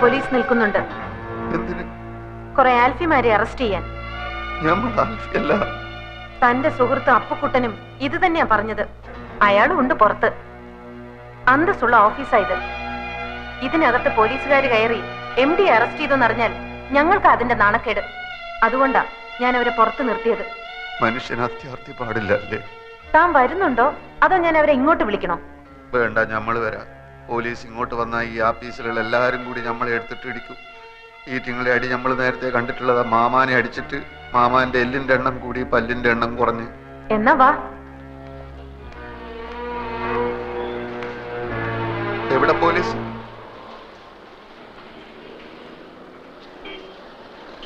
Police നിൽക്കുന്നുണ്ട്. കുറെ ആൽഫിമാരെ arrest ചെയ്യാൻ. തന്റെ സുഹൃത്ത് അപ്പുക്കുട്ടനും ഇത് തന്നെയാ പറഞ്ഞത്. അയാളും ഉണ്ട് പുറത്ത്. അന്തസ്സുള്ള ഓഫീസായത്. ഇതിനകത്ത് പോലീസുകാർ കയറി MD അറസ്റ്റ് ചെയ്തെന്നറിഞ്ഞാൽ ഞങ്ങൾക്ക് അതിന്റെ നാണക്കേട്. അതുകൊണ്ടാ ഞാൻ അവരെ പുറത്ത് നിർത്തിയത്. മനുഷ്യന് അത്യാർത്ഥി പാടില്ലല്ലേ? താൻ വരുന്നുണ്ടോ അതോ ഞാൻ അവരെ ഇങ്ങോട്ട് വിളിക്കണോ? വേണ്ട, നമ്മൾ വരാം. പോലീസ് ഇങ്ങോട്ട് വന്നാൽ ഈ ആഫീസിലുള്ള എല്ലാവരും കൂടി നമ്മളെ എടുത്തിട്ട് ഇടിക്കും. ഈ തിങ്ങളെ അടി നമ്മൾ നേരത്തെ കണ്ടിട്ടുള്ളതാ. മാമാനെ അടിച്ചിട്ട് മാമാന്റെ എല്ലിന്റെ എണ്ണം കൂടി പല്ലിന്റെ എണ്ണം കുറഞ്ഞ്. എന്നാ വാ. എവിടെ പോലീസ്?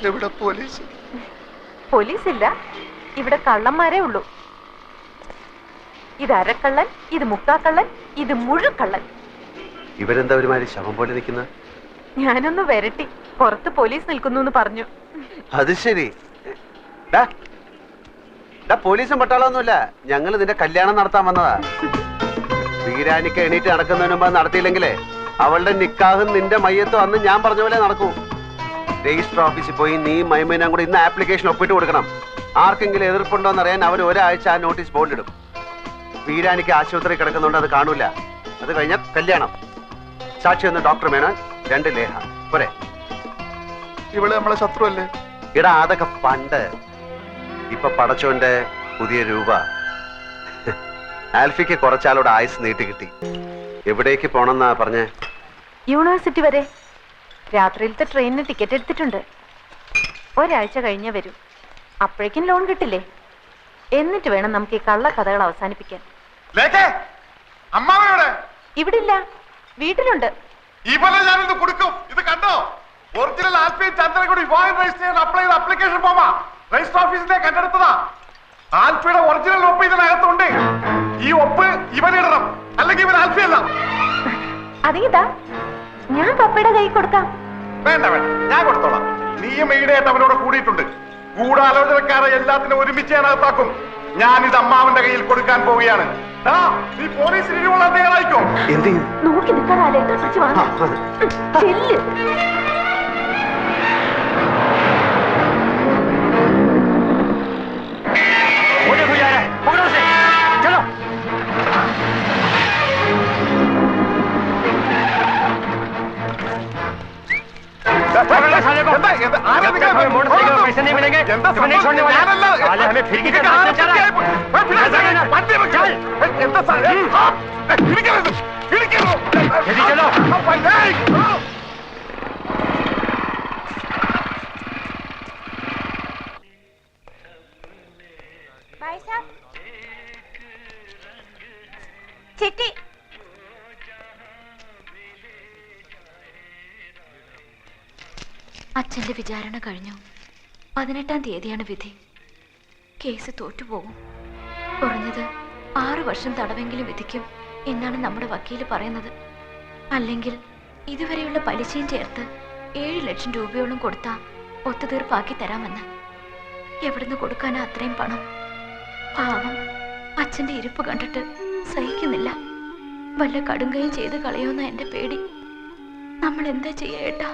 എവിടെ പോലീസ്? പോലീസ് ഇല്ല, ഇവിടെ കള്ളന്മാരേ ഉള്ളൂ. ഇത് അരക്കള്ളൻ, ഇത് മുക്കാക്കള്ളൻ, ഇത് മുഴുക്കള്ളൻ. ഇവരെന്താ ഒരുമാതിരി ശവം പോലെ നിൽക്കുന്ന? ഞാനൊന്ന് വരട്ടി, പുറത്ത് പോലീസ് നിൽക്കുന്നു എന്ന് പറഞ്ഞു. അത് ശരി. പോലീസും പട്ടാളൊന്നുമില്ല, ഞങ്ങൾ നിന്റെ കല്യാണം നടത്താൻ വന്നതാ. വീരാനിക്ക് എണീറ്റ് നടക്കുന്നതിന് മുമ്പ് നടത്തിയില്ലെങ്കിലേ അവളുടെ നിക്കാഹും നിന്റെ മയ്യത്തും അന്ന് ഞാൻ പറഞ്ഞ പോലെ നടക്കൂ. രജിസ്റ്റർ ഓഫീസിൽ പോയി നീ മൈമേനും കൂടി ഇന്ന് ആപ്ലിക്കേഷൻ ഒപ്പിട്ട് കൊടുക്കണം. ആർക്കെങ്കിലും എതിർപ്പുണ്ടോന്ന് അറിയാൻ അവർ ഒരാഴ്ച ആ നോട്ടീസ് ബോർഡിടും. വീരാനിക്ക് ആശുപത്രി കിടക്കുന്നുണ്ട്, അത് കാണൂല. അത് കഴിഞ്ഞാൽ കല്യാണം. സാക്ഷി ഒന്ന് ഡോക്ടർ മേനോൻ, 2 ലേഹ പോരെ. ഇവിടെ നമ്മളെ ശത്രു അല്ലേ? ഇടാ അതൊക്കെ പണ്ട്. ഇപ്പൊ പടച്ചോന്റെ പുതിയ രൂപ. ആൽഫിക്ക് കുറച്ചാളോട് ആയുസ് നീട്ടി കിട്ടി. എവിടേക്ക് പോണെന്നാ പറഞ്ഞേ? യൂണിവേഴ്സിറ്റി വരെ. രാത്രിയിലത്തെ ട്രെയിനിന് ടിക്കറ്റ് എടുത്തിട്ടുണ്ട്. ഒരാഴ്ച കഴിഞ്ഞേ വരൂ. അപ്പോഴേക്കും ലോൺ കിട്ടില്ലേ? എന്നിട്ട് വേണം നമുക്ക് ഈ കള്ളക്കഥകൾ അവസാനിപ്പിക്കാൻ. ഇവിടെ ഇല്ല, വീട്ടിലുണ്ട്. കൊടുക്കും. ഇത് കണ്ടോ? ഒറിജിനൽ ആൽഫി ചന്ദ്രൻ കൂടി വിവാഹം രജിസ്റ്റർ ചെയ്യാൻ അപ്ലൈ ചെയ്ത അപ്ലിക്കേഷൻ ഫോമാ. രജിസ്റ്റർ ഓഫീസിന്റെ കണ്ടെടുത്തതാ. ആൽഫിയുടെ ഒറിജിനൽ ഒപ്പ് ഇതിനകത്തുണ്ട്. ഈ ഒപ്പ് ഇവനിടണം, അല്ലെങ്കിൽ ഇവൻ ആൽഫി അല്ല. അതേതാ? ഞാൻ പപ്പയുടെ കൈ കൊടുക്കാം. വേണ്ട വേണ്ട, ഞാൻ കൊടുത്തോളാം. നീയും ഈടായിട്ട് അവനോട് കൂടിയിട്ടുണ്ട്. ഗൂഢാലോചനക്കാരെ എല്ലാത്തിനും ഒരുമിച്ച് ഞാനകത്താക്കും. ഞാൻ ഇത് അമ്മാവന്റെ കയ്യിൽ കൊടുക്കാൻ പോവുകയാണ്. നീ പോലീസിന് ഇരുവുള്ള തയ്യാറായിക്കോ. നോക്കി നിൽക്കാറാലേ, पैसे नहीं मिलेंगे, तुम्हें नहीं छोड़ने वाला। हमें फिर की चलो। भाई साहब, चिट्ठी। അച്ഛന്റെ വിചാരണ കഴിഞ്ഞു. 18-ാം തീയതിയാണ് വിധി. കേസ് തോറ്റുപോകും. കുറഞ്ഞത് 6 വർഷം തടവെങ്കിലും വിധിക്കും എന്നാണ് നമ്മുടെ വക്കീല് പറയുന്നത്. അല്ലെങ്കിൽ ഇതുവരെയുള്ള പലിശയും ചേർത്ത് 7 ലക്ഷം രൂപയോളം കൊടുത്താ ഒത്തുതീർപ്പാക്കി തരാമെന്ന്. എവിടുന്ന് കൊടുക്കാനാ അത്രയും പണം? പാവം അച്ഛന്റെ ഇരിപ്പ് കണ്ടിട്ട് സഹിക്കുന്നില്ല. വല്ല കടുങ്കയും ചെയ്ത് കളയോന്ന എന്റെ പേടി. നമ്മൾ എന്താ ചെയ്യേട്ടാ?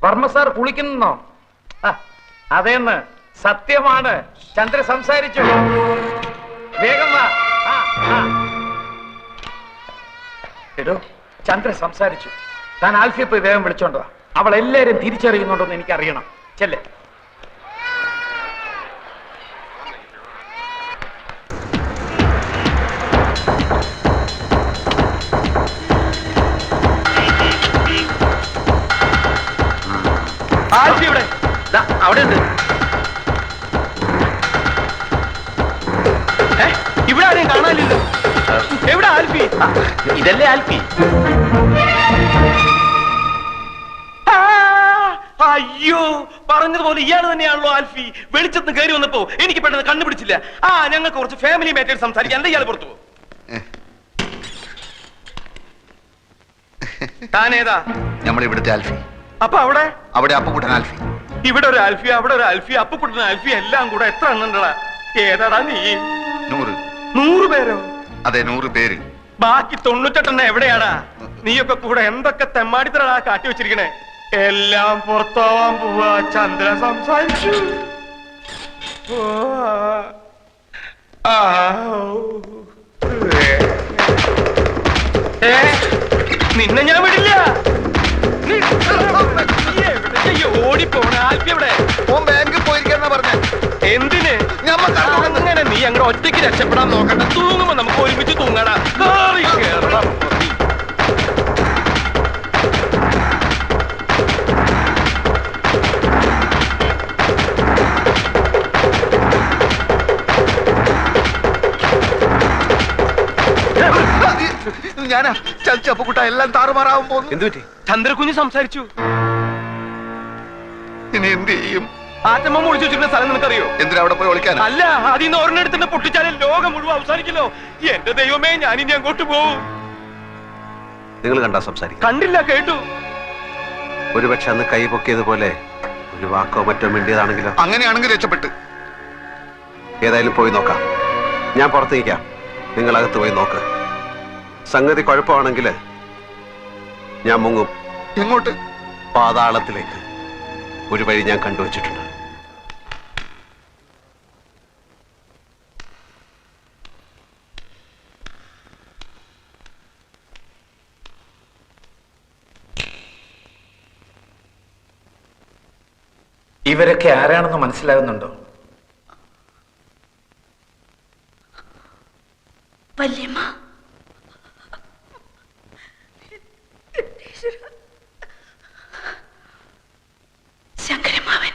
വർമ്മ സാർ കുളിക്കുന്നോ? അതേന്ന് സത്യമാണ്. ചന്ദ്ര സംസാരിച്ചു. വേഗം വാ. എടോ, ചന്ദ്ര സംസാരിച്ചു. താൻ ആൽഫിയെ പോയി വേഗം വിളിച്ചോണ്ടോ. അവൾ എല്ലാരും തിരിച്ചറിയുന്നുണ്ടോന്ന് എനിക്കറിയണം. ചെല്ലേ. ആൽഫി ഇവിടെ അവിടെ ഉണ്ട്. ഇവിടെ ആരെയും കാണാനില്ലല്ലോ. എവിടെ ആൽഫി? ഇതല്ലേ ആൽഫി? അയ്യോ, പറഞ്ഞതുപോലെ ഇയാൾ തന്നെയാണല്ലോ ആൽഫി. വെളിച്ചത്തിന് കയറി വന്നപ്പോ എനിക്ക് പെട്ടെന്ന് കണ്ടുപിടിച്ചില്ല. ഞങ്ങൾക്ക് കുറച്ച് ഫാമിലി മാറ്റേഴ്സ് സംസാരിക്കാൻ. എന്താ ഇയാൾ പുറത്തു പോകും? താനേതാ? നമ്മളിവിടുത്തെ ആൽഫി. അപ്പൊ അവിടെ അപ്പുകുട്ടൻ ആൽഫി. ഇവിടെ ഒരു ആൽഫി, അവിടെ ഒരു ആൽഫി, അപ്പുകുട്ടൻ ആൽഫി, എല്ലാം കൂടെ എത്ര എണ്ണണ്ടടാ? ഏതാടാ നീ? 100. 100 പേരോ? അതെ, 100 പേര്. ബാക്കി 98 എവിടെയാടാ? നീയൊക്കെ കൂടെ എന്തൊക്കെ തെമ്മാടിത്തരടാ കാട്ടി വെച്ചിരിക്കണേ. എല്ലാം പുറത്താവാൻ പോവാ. ചന്ദ്ര സംസാരിച്ചു. നിന്നെ ഞാൻ വിടില്ല. ഓടിപ്പോണ ആൽഫി എവിടെ? ബാങ്കിൽ പോയിരിക്കാന്നാ പറഞ്ഞ. എന്തിന്? അങ്ങനെ നീ അങ്ങനെ ഒറ്റയ്ക്ക് രക്ഷപ്പെടാൻ നോക്കണ്ട. തൂങ്ങുമ്പോ നമുക്ക് ഒരുമിച്ച് തൂങ്ങടാ. ഞാനാ ചതിച്ച അപ്പുകുട്ട. എല്ലാം താറുമാറാവും പോകുന്നു. എന്ത് പറ്റി? ചന്ദ്രകുഞ്ഞ് സംസാരിച്ചു. ഇനി എന്ത് ചെയ്യും? ആറ്റമ്മ ഒളിച്ചു വെച്ചിരുന്ന സ്ഥലം നിനക്കറിയോ? എന്തിനാ അവിടെ പോയി ഒളിക്കാൻ? അല്ല, അതിന്ന് ഒരെണ്ണെടുത്തിന്റെ പൊട്ടിച്ചാലും ലോകം മുഴുവൻ അവസാനിക്കല്ലോ. എന്റെ ദൈവമേ, ഞാനിനി അങ്ങോട്ട് പോവും. നിങ്ങൾ കണ്ടാ സംസാരിക്കും? കണ്ടില്ല, കേട്ടു. ഒരുപക്ഷെ അന്ന് കൈ പൊക്കിയതുപോലെ ഒരു വാക്കോ മറ്റോ മിണ്ടിയതാണെങ്കിലോ? അങ്ങനെയാണെങ്കിൽ രക്ഷപ്പെട്ട്. ഏതായാലും പോയി നോക്കാം. ഞാൻ പുറത്ത് നിൽക്കാം, നിങ്ങൾ അകത്ത് പോയി നോക്ക്. സംഗതി കുഴപ്പമാണെങ്കിൽ ഞാൻ മുങ്ങും. എങ്ങോട്ട്? പാതാളത്തിലേക്ക്. ഒരു വഴി ഞാൻ കണ്ടുവച്ചിട്ടുണ്ട്. ഇവരൊക്കെ ആരാണെന്ന് മനസ്സിലാകുന്നുണ്ടോ? വല്യമ്മ, ശങ്കരമാവൻ,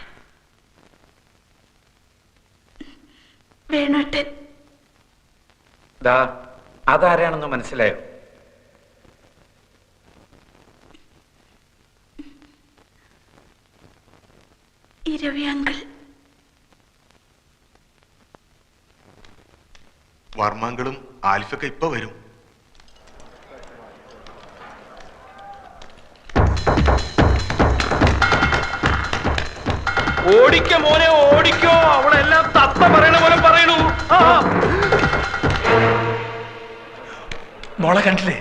വേണുട്ടൻ. അതാരാണെന്ന് മനസ്സിലായോ? ഇരവി അങ്കിൾ. വർമ്മങ്ങളും ആൽഫൊക്കെ ഇപ്പൊ വരും. ഓടിക്കോ മോനെ, ഓടിക്കോ. അവളെല്ലാം തത്ത പറയണ പോലെ പറയണു. മോളെ കണ്ടില്ലേ?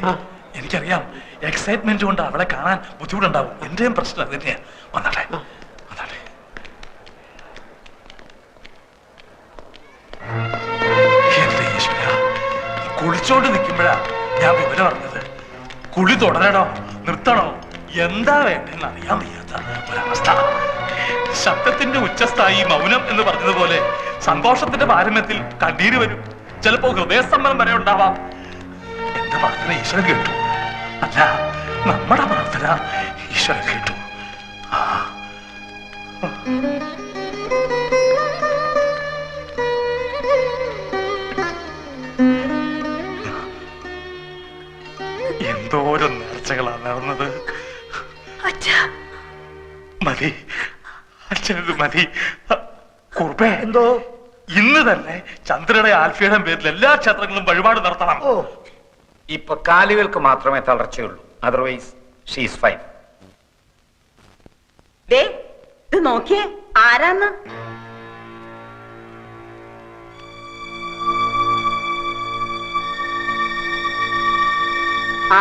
എനിക്കറിയാം, എക്സൈറ്റ്മെന്റ് കൊണ്ട് അവളെ കാണാൻ ബുദ്ധിമുട്ടുണ്ടാവും. എന്റെയും പ്രശ്നം അത് തന്നെയാ. വന്നാട്ടെ, വന്നാട്ടെ. എന്റെ ഈശ്വര, കുളിച്ചോണ്ട് നിൽക്കുമ്പോഴാ ഞാൻ വിവരം അറിഞ്ഞത്. കുളി തുടരണോ നിർത്തണോ എന്താ വേണ്ടെന്ന് അറിയാൻ വയ്യാത്ത ഒരവസ്ഥ. ശബ്ദത്തിന്റെ ഉച്ചസ്ഥായി മൗനം എന്ന് പറഞ്ഞതുപോലെ സന്തോഷത്തിന്റെ പാരമ്യത്തിൽ കണ്ണീര് വരും. ചിലപ്പോ ഹൃദയസ്തംഭനം വരെ ഉണ്ടാവാം. എന്റെ പ്രാർത്ഥന ഈശ്വരൻ കേട്ടു. അല്ല, നമ്മുടെ പ്രാർത്ഥന ഈശ്വരൻ കേട്ടു. എന്തോരം നേർച്ചകളാണ് നടന്നത്. മതി, അച്ഛനത് മതി. കുറുപ്പേ, എന്തോ ഇന്ന് തന്നെ ചന്ദ്രയുടെ ആൽഫിയുടെ പേരിൽ എല്ലാ ക്ഷേത്രങ്ങളും വഴിപാട് നടത്തണം. ഇപ്പൊ കാലുകൾക്ക് മാത്രമേ തളർച്ചയുള്ളൂ. Otherwise she's fine. ഇത് നോക്കിയേ, ആരാന്ന്?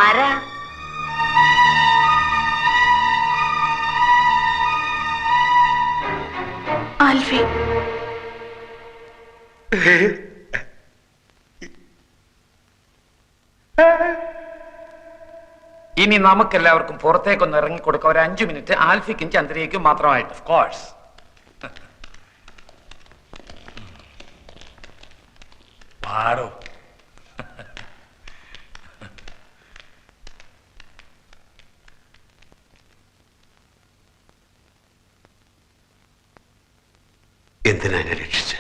ആരാ? ആൽഫി. ഇനി നമുക്കെല്ലാവർക്കും പുറത്തേക്കൊന്ന് ഇറങ്ങിക്കൊടുക്കാം. ഒരു 5 മിനിറ്റ് ആൽഫിക്കും ചന്ദ്രയ്ക്കും മാത്രമായിട്ട്. Of course. പാടോ. എന്തിനാ എന്നെ രക്ഷിച്ച്?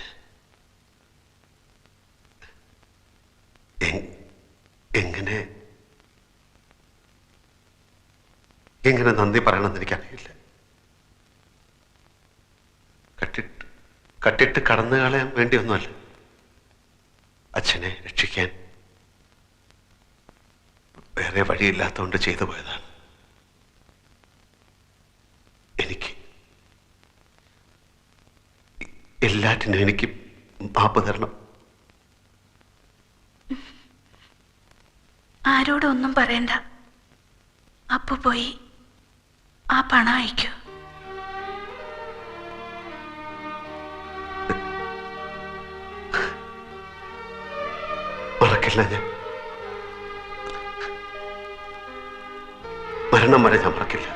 എങ്ങനെ നന്ദി പറയണമെന്ന് എനിക്കറിയില്ല. കട്ടിട്ട് കടന്നു കളയാൻ വേണ്ടിയൊന്നുമല്ല, അച്ഛനെ രക്ഷിക്കാൻ വേറെ വഴിയില്ലാത്തതുകൊണ്ട് ചെയ്തു പോയതാണ്. എനിക്ക് എല്ലാറ്റിനും എനിക്ക് മാപ്പ് തരണം. ആരോടും ഒന്നും പറയണ്ട. അപ്പു പോയി ആ പണം അയക്കൂ. മറക്കില്ല ഞാൻ. മരണം വരെ ഞാൻ മറക്കില്ല.